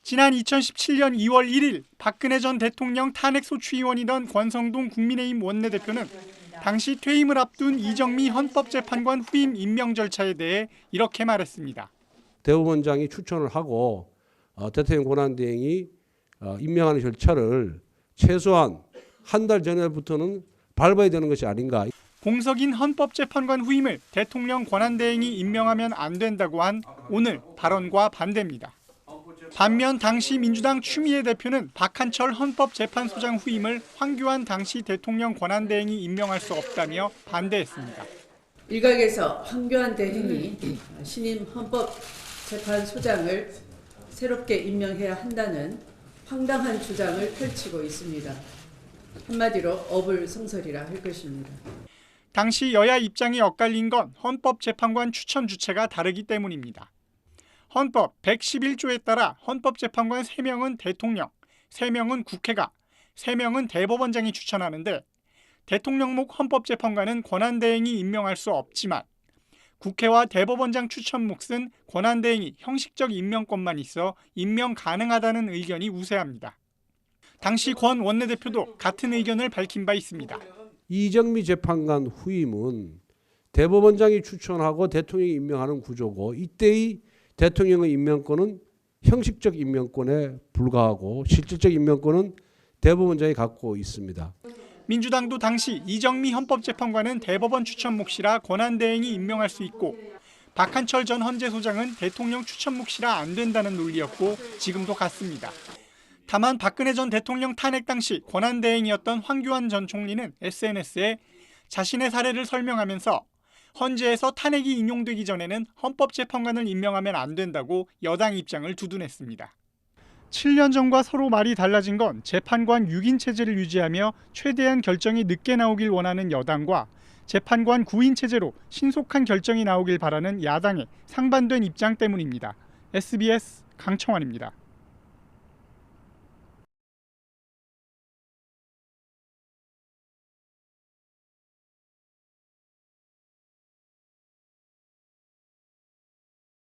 지난 2017년 2월 1일 박근혜 전 대통령 탄핵소추위원이던 권성동 국민의힘 원내대표는 당시 퇴임을 앞둔 이정미 헌법재판관 후임 임명 절차에 대해 이렇게 말했습니다. 대법원장이 추천을 하고 대통령 권한대행이 임명하는 절차를 최소한 한 달 전에부터는 밟아야 되는 것이 아닌가. 공석인 헌법재판관 후임을 대통령 권한대행이 임명하면 안 된다고 한 오늘 발언과 반대입니다. 반면 당시 민주당 추미애 대표는 박한철 헌법재판소장 후임을 황교안 당시 대통령 권한대행이 임명할 수 없다며 반대했습니다. 일각에서 황교안 대행이 신임 헌법재판소장을 새롭게 임명해야 한다는 황당한 주장을 펼치고 있습니다. 한마디로 어불성설이라 할 것입니다. 당시 여야 입장이 엇갈린 건 헌법재판관 추천 주체가 다르기 때문입니다. 헌법 111조에 따라 헌법재판관 3명은 대통령, 3명은 국회가, 3명은 대법원장이 추천하는데 대통령목 헌법재판관은 권한대행이 임명할 수 없지만 국회와 대법원장 추천 몫은 권한대행이 형식적 임명권만 있어 임명 가능하다는 의견이 우세합니다. 당시 권 원내대표도 같은 의견을 밝힌 바 있습니다. 이정미 재판관 후임은 대법원장이 추천하고 대통령이 임명하는 구조고 이때의 대통령의 임명권은 형식적 임명권에 불과하고 실질적 임명권은 대법원장이 갖고 있습니다. 민주당도 당시 이정미 헌법재판관은 대법원 추천 몫이라 권한대행이 임명할 수 있고 박한철 전 헌재소장은 대통령 추천 몫이라 안 된다는 논리였고 지금도 같습니다. 다만 박근혜 전 대통령 탄핵 당시 권한대행이었던 황교안 전 총리는 SNS에 자신의 사례를 설명하면서 헌재에서 탄핵이 인용되기 전에는 헌법재판관을 임명하면 안 된다고 여당 입장을 두둔했습니다. 7년 전과 서로 말이 달라진 건 재판관 6인 체제를 유지하며 최대한 결정이 늦게 나오길 원하는 여당과 재판관 9인 체제로 신속한 결정이 나오길 바라는 야당의 상반된 입장 때문입니다. SBS 강청환입니다.